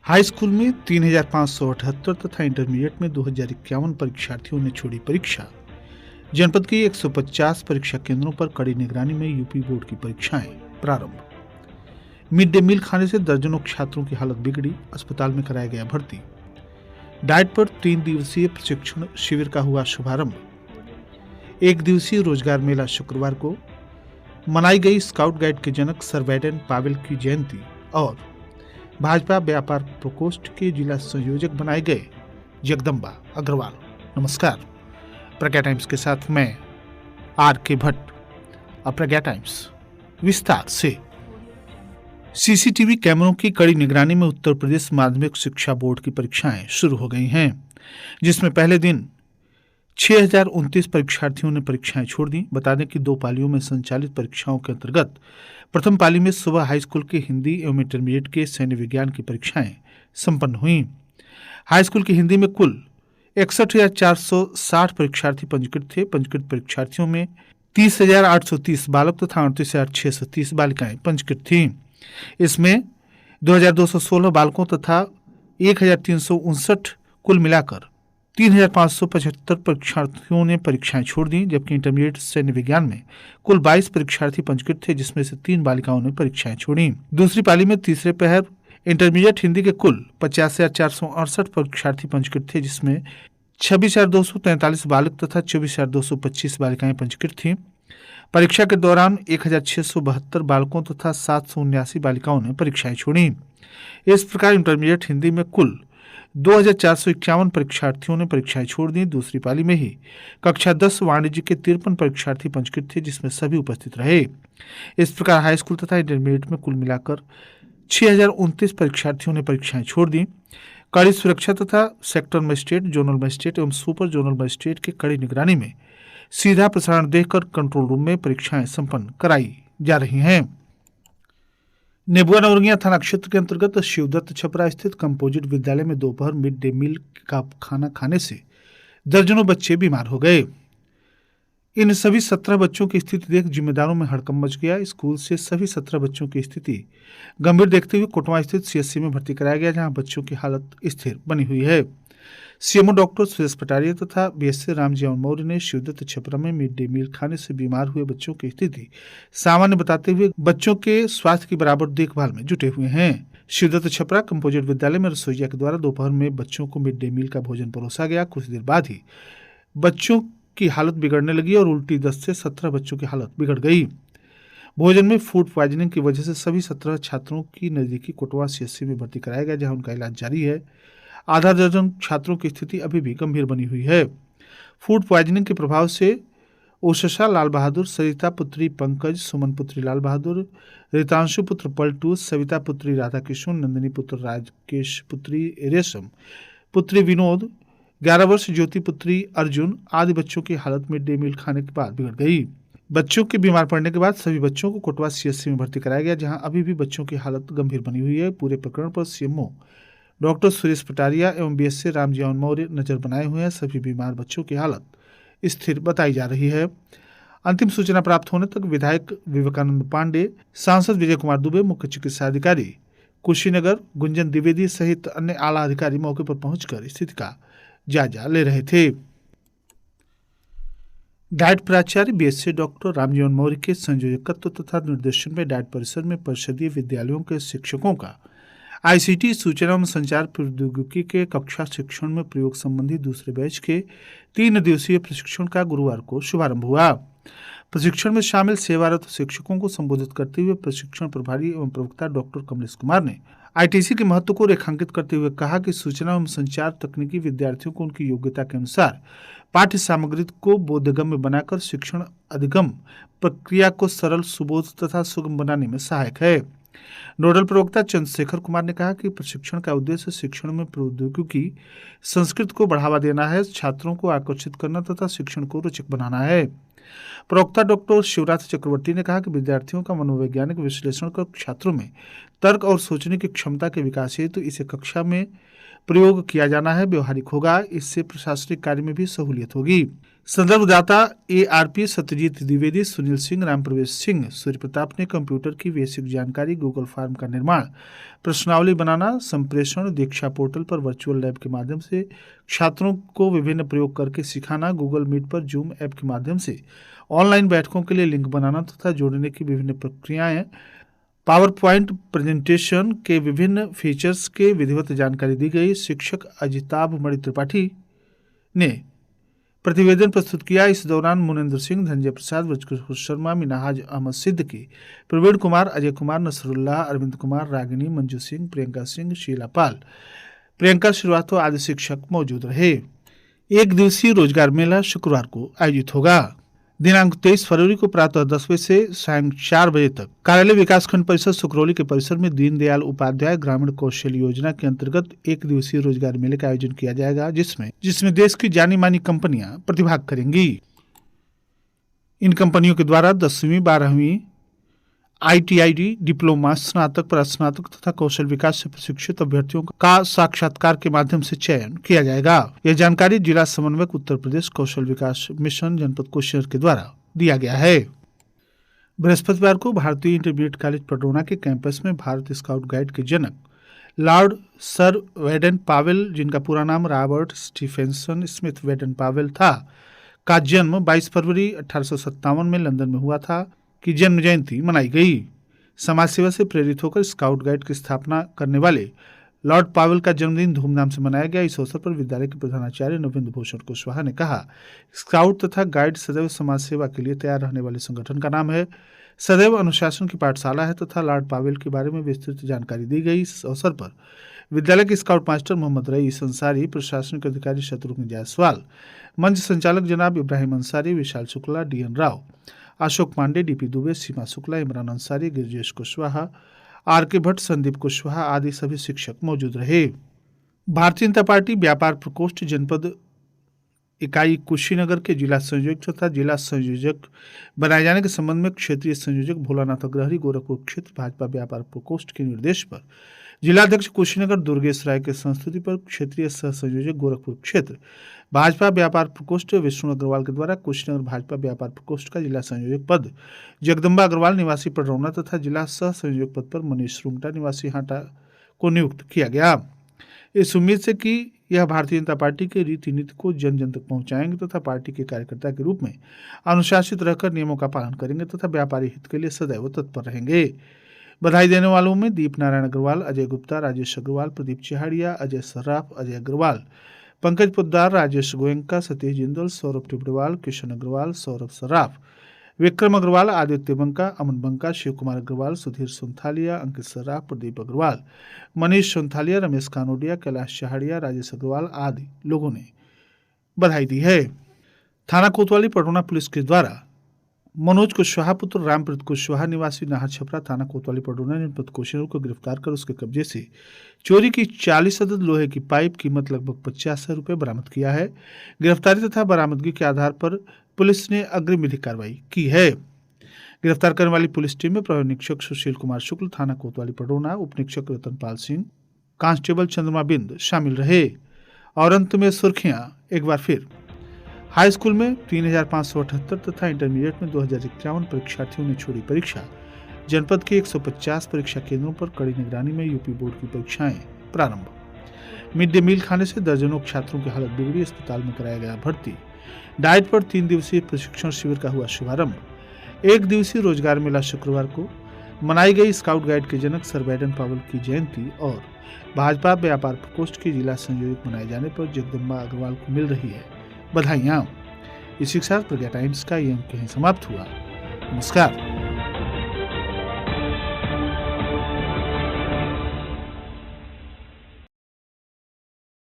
High school में 3,578 तथा intermediate में 2,051 परीक्षार्थियों ने छोड़ी परीक्षा। जनपद के 150 परीक्षा केंद्रों पर कड़ी निगरानी में यूपी बोर्ड की परीक्षाएं प्रारंभ। मिड डे मील खाने से दर्जनों छात्रों की हालत बिगड़ी, अस्पताल में कराया गया भर्ती। डाइट पर 3 दिवसीय प्रशिक्षण शिविर का हुआ शुभारंभ। 1 दिवसीय रोजगार मेला शुक्रवार को मनाई गई। स्काउट गाइड के जनक सर वैडेन पावेल की जयंती और भाजपा व्यापार प्रकोष्ठ के जिला संयोजक बनाए गए जगदम्बा अग्रवाल। नमस्कार, प्रज्ञा टाइम्स के साथ मैं आर के भट्ट। अब प्रज्ञा टाइम्स विस्तार से। सीसीटीवी कैमरों की कड़ी निगरानी में उत्तर प्रदेश माध्यमिक शिक्षा बोर्ड की परीक्षाएं शुरू हो गई हैं, जिसमें पहले दिन 6,029 परीक्षार्थियों ने परीक्षाएं छोड़ दी। बता दें कि 2 पालियों में संचालित परीक्षाओं के अंतर्गत प्रथम पाली में सुबह हाई स्कूल के हिंदी एवं इंटरमीडिएट के सैन्य विज्ञान की परीक्षाएं संपन्न हुई। हाई स्कूल की हिंदी में कुल 61,460 परीक्षार्थी पंजीकृत थे। पंजीकृत परीक्षार्थियों में 30,830 बालक तथा 38,630 बालिकाएं पंजीकृत थीं। इसमें 2,216 बालकों तथा 1,359 कुल मिलाकर 3,575 परीक्षार्थियों ने परीक्षाएं छोड़ दी, जबकि इंटरमीडिएट सैन्य विज्ञान में कुल 22 परीक्षार्थी पंजीकृत थे, जिसमें से 3 बालिकाओं ने परीक्षाएं छोड़ी। दूसरी पाली में तीसरे पहर इंटरमीडिएट हिंदी के कुल 50,468 परीक्षार्थी पंजीकृत थे, जिसमें 26,243 बालक तथा 24,225 बालिकाएं पंजीकृत थीं। परीक्षा के दौरान 1,672 बालकों तथा 779 बालिकाओं ने परीक्षाएं छोड़ी। इस प्रकार इंटरमीडिएट हिंदी में कुल 2,451 परीक्षार्थियों ने परीक्षाएं छोड़ दी। दूसरी पाली में ही कक्षा 10 वाणिज्य के 53 परीक्षार्थी पंजीकृत थे, जिसमें सभी उपस्थित रहे। इस प्रकार हाई स्कूल तथा इंटरमीडिएट में कुल मिलाकर 6,029 परीक्षार्थियों ने परीक्षाएं छोड़ दी। कड़ी सुरक्षा तथा सेक्टर मजिस्ट्रेट, जोनल मजिस्ट्रेट एवं सुपर जोनल मजिस्ट्रेट की कड़ी निगरानी में सीधा प्रसारण देखकर कंट्रोल रूम में परीक्षाएं संपन्न कराई जा रही हैं। नेबुआ नवरंगिया थाना क्षेत्र के अंतर्गत शिवदत्त छपरा स्थित कंपोजिट विद्यालय में दोपहर मिड डे मील का खाना खाने से दर्जनों बच्चे बीमार हो गए। इन सभी 17 बच्चों की स्थिति देख जिम्मेदारों में हड़कंप मच गया। स्कूल से सभी 17 बच्चों की स्थिति गंभीर देखते हुए कोटवा स्थित सीएचसी में भर्ती कराया गया, जहां बच्चों की हालत स्थिर बनी हुई है। सीएमओ डॉक्टर सुरेश पटारिया तथा बीएससी रामजी मौर्य ने शिवदत्त छपरा में मिड डे मील खाने से बीमार हुए बच्चों की स्थिति सामान्य बताते हुए बच्चों के स्वास्थ्य की बराबर देखभाल में जुटे हुए हैं। शिवदत्त छपरा कंपोजिट विद्यालय में रसोइया के द्वारा दोपहर में बच्चों को मिड डे मील का भोजन परोसा गया। कुछ देर बाद ही बच्चों की हालत बिगड़ने लगी और उल्टी दस्त से 17 बच्चों की हालत बिगड़ गई। भोजन में फूड पॉइजनिंग की वजह से सभी 17 छात्रों की नजदीकी कोटवा सीएचसी में भर्ती कराया गया, जहां उनका इलाज जारी है। आधा दर्जन छात्रों की स्थिति अभी भी गंभीर बनी हुई है। फूड पॉइजनिंग के प्रभाव से ओशा लाल बहादुर, सरिता पुत्री पंकज, सुमन पुत्री लाल बहादुर, रितांशु पुत्र पलटू, सविता पुत्री राधा किशोर, नंदिनी पुत्र राजकेश पुत्री रेशम, पुत्री विनोद, 11 वर्ष ज्योति पुत्री अर्जुन आदि बच्चों की हालत मिड डे मील खाने के बाद बिगड़ गई। बच्चों के बीमार पड़ने के बाद सभी बच्चों को कोटवा सीएचसी में भर्ती कराया गया, जहां अभी भी बच्चों की हालत गंभीर बनी हुई है। पूरे प्रकरण पर सीएमओ डॉक्टर सुरेश पटारिया एवं बीएससी रामजी मौर्य नजर बनाए हुए हैं। सभी बीमार बच्चों की हालत स्थिर बताई जा रही है। अंतिम सूचना प्राप्त होने तक विधायक विवेकानंद पांडे, सांसद विजय कुमार दुबे, मुख्य चिकित्सा अधिकारी कुशीनगर गुंजन द्विवेदी सहित अन्य आला अधिकारी मौके पर पहुंचकर स्थिति का जायजा ले रहे थे। डाइट प्राचार्य बीएससी डॉक्टर रामजीवन मौर्य के संयोजकत्व तथा निर्देशन में डाइट परिसर में परिषदीय विद्यालयों के शिक्षकों का आईसीटी सूचना एवं संचार प्रौद्योगिकी के कक्षा शिक्षण में प्रयोग संबंधी दूसरे बैच के 3 दिवसीय प्रशिक्षण का गुरुवार को शुभारंभ हुआ। प्रशिक्षण में शामिल सेवारत शिक्षकों को संबोधित करते हुए प्रशिक्षण प्रभारी एवं प्रवक्ता डॉक्टर कमलेश कुमार ने आईटीसी के महत्व को रेखांकित करते हुए कहा कि सूचना एवं संचार तकनीकी विद्यार्थियों को उनकी योग्यता के अनुसार पाठ्य सामग्री को बोधगम्य बनाकर शिक्षण अधिगम प्रक्रिया को सरल, सुबोध तथा सुगम बनाने में सहायक है। नोडल प्रवक्ता चंद्रशेखर कुमार ने कहा कि प्रशिक्षण का उद्देश्य शिक्षण में प्रौद्योगिकी संस्कृति को बढ़ावा देना है, छात्रों को आकर्षित करना तथा शिक्षण को रोचक बनाना है। प्रवक्ता डॉक्टर शिवराज चक्रवर्ती ने कहा कि विद्यार्थियों का मनोवैज्ञानिक विश्लेषण कर छात्रों में तर्क और सोचने की क्षमता के विकास हेतु इसे कक्षा में प्रयोग किया जाना है, व्यवहारिक होगा। इससे प्रशासनिक कार्य में भी सहूलियत होगी। संदर्भदाता ARP सत्यजीत द्विवेदी, सुनील सिंह, रामप्रवेश सिंह, सूर्य प्रताप ने कंप्यूटर की बेसिक जानकारी, गूगल फॉर्म का निर्माण, प्रश्नावली बनाना, संप्रेषण, दीक्षा पोर्टल पर वर्चुअल लैब के माध्यम से छात्रों को विभिन्न प्रयोग करके सिखाना, गूगल मीट पर जूम ऐप के माध्यम से ऑनलाइन बैठकों के लिए लिंक बनाना तथा जोड़ने की विभिन्न प्रक्रियाएं, पावर पॉइंट प्रेजेंटेशन के विभिन्न फीचर्स के विधिवत जानकारी दी गई। शिक्षक अजिताभ मणि त्रिपाठी ने प्रतिवेदन प्रस्तुत किया। इस दौरान मुनेंद्र सिंह, धनंजय प्रसाद, ब्रजकिशोर शर्मा, मिनहाज अहमद सिद्दीकी, प्रवीण कुमार, अजय कुमार, नसरुल्लाह, अरविंद कुमार, रागिनी, मंजू सिंह, प्रियंका सिंह, शीला पाल, प्रियंका श्रीवास्तव आदि शिक्षक मौजूद रहे। एक दिवसीय रोजगार मेला शुक्रवार को आयोजित होगा। दिनांक 23 फरवरी को प्रातः 10 बजे से सायं 4 बजे तक कार्यालय विकासखंड परिषद सुकरौली के परिसर में दीनदयाल उपाध्याय ग्रामीण कौशल योजना के अंतर्गत एक दिवसीय रोजगार मेले का आयोजन किया जाएगा, जिसमें देश की जानी मानी कंपनियां प्रतिभाग करेंगी। इन कंपनियों के द्वारा 10वीं 12वीं ITID डिप्लोमा, स्नातक, प्रस्नातक तथा कौशल विकास से प्रशिक्षित अभ्यर्थियों का साक्षात्कार के माध्यम से चयन किया जाएगा। यह जानकारी जिला समन्वयक उत्तर प्रदेश कौशल विकास मिशन जनपद कुशीनगर के द्वारा दिया गया है। बृहस्पतिवार को भारतीय इंटरमीडिएट कॉलेज पटरौना के कैंपस में भारत स्काउट गाइड के जनक लॉर्ड सर वेडन पावेल, जिनका पूरा नाम Robert Stephenson Smyth Baden Powell था, का जन्म 22 फरवरी 1857 में लंदन में हुआ था की जन्म जयंती मनाई गई। समाज सेवा से प्रेरित होकर स्काउट गाइड की स्थापना करने वाले लॉर्ड पावेल का जन्मदिन धूमधाम से मनाया गया। इस अवसर पर विद्यालय के प्रधानाचार्य नवेंद्र भूषण कुशवाहा ने कहा, स्काउट तथा गाइड सदैव समाज सेवा के लिए तैयार रहने वाले संगठन का नाम है, सदैव अनुशासन की पाठशाला है तथा लॉर्ड पावेल के बारे में विस्तृत जानकारी दी गई। इस अवसर पर विद्यालय के scout master Mohammad rice Ansari, प्रशासनिक अधिकारी शत्रुघ्न जायसवाल, मंच संचालक जनाब इब्राहिम अंसारी, विशाल शुक्ला, DN राव, अशोक पांडे, DP दुबे, सीमा शुक्ला, इमरान अंसारी, गिरिजेश कुशवाहा, RK भट्ट, संदीप कुशवाहा आदि सभी शिक्षक मौजूद रहे। भारतीय जनता पार्टी व्यापार प्रकोष्ठ जनपद इकाई कुशीनगर के जिला संयोजक तथा जिला संयोजक बनाए जाने के संबंध में क्षेत्रीय संयोजक भोलानाथ अग्रहरी, गोरखपुर क्षेत्र भाजपा व्यापार प्रकोष्ठ के निर्देश पर जिलाध्यक्ष कुशीनगर दुर्गेश राय के संस्तुति पर क्षेत्रीय सह संयोजक गोरखपुर क्षेत्र भाजपा व्यापार प्रकोष्ठ विष्णु अग्रवाल के द्वारा कुशीनगर भाजपा व्यापार प्रकोष्ठ का जिला संयोजक पद जगदम्बा अग्रवाल निवासी पटरौना तथा जिला सह संयोजक पद पर मनीष रुंगटा निवासी हाटा को नियुक्त किया गया। इस उम्मीद से कि यह भारतीय जनता पार्टी के रीति नीति को जन जन तक पहुंचाएंगे तथा पार्टी के कार्यकर्ता के रूप में अनुशासित रहकर नियमों का पालन करेंगे तथा व्यापारी हित के लिए सदैव तत्पर रहेंगे। बधाई देने वालों में दीप नारायण अग्रवाल, अजय गुप्ता, राजेश अग्रवाल, प्रदीप चिहाड़िया, अजय सर्राफ, अजय अग्रवाल, पंकज पोद्दार, राजेश गोयंका, सतीश जिंदल, सौरभ टिपड़वाल, किशन अग्रवाल, सौरभ सर्राफ, विक्रम अग्रवाल, आदित्य बंका, अमन बंका, शिव कुमार अग्रवाल, सुधीर सुंथालिया, अंकित सर्राफ, प्रदीप अग्रवाल, मनीष सुंथालिया, रमेश कानोडिया, कैलाश चहाड़िया, राजेश अग्रवाल आदि लोगों ने बधाई दी है। थाना कोतवाली पटरौना पुलिस के द्वारा मनोज कुशवाहा पुत्र रामप्रीत कुशवाहा निवासी नाहर छपरा थाना कोतवाली पटरौना जनपद कुशीनगर को गिरफ्तार कर उसके कब्जे से चोरी की 40 अदद लोहे की पाइप कीमत लगभग 85,000 रुपये बरामद किया है। गिरफ्तारी तथा बरामदगी के आधार पर पुलिस ने अग्रिम विधिक कार्रवाई की है। गिरफ्तार करने वाली पुलिस टीम में प्रभारी निरीक्षक सुशील कुमार शुक्ल, थाना कोतवाली पटरौना, उप निरीक्षक रतनपाल सिंह, कांस्टेबल चंद्रमा बिंद शामिल रहे। और अंत में सुर्खियां एक बार फिर। हाई स्कूल में 3,578 तथा इंटरमीडिएट में 2,051 परीक्षार्थियों ने छोड़ी परीक्षा। जनपद के 150 परीक्षा केंद्रों पर कड़ी निगरानी में यूपी बोर्ड की परीक्षाएं प्रारंभ। मिड डे मील खाने से दर्जनों छात्रों की हालत बिगड़ी, अस्पताल में कराया गया भर्ती। डाइट पर 3 दिवसीय प्रशिक्षण शिविर का हुआ शुभारंभ। 1 दिवसीय रोजगार मेला शुक्रवार को मनाई गई। स्काउट गाइड के जनक सर वेडन पावेल की जयंती और भाजपा व्यापार प्रकोष्ठ के जिला संयोजक बनाए जाने पर जगदम्बा अग्रवाल को मिल रही है बधाइयाँ। इसी के साथ प्रज्ञा टाइम्स का ये अंक यहीं समाप्त हुआ। नमस्कार।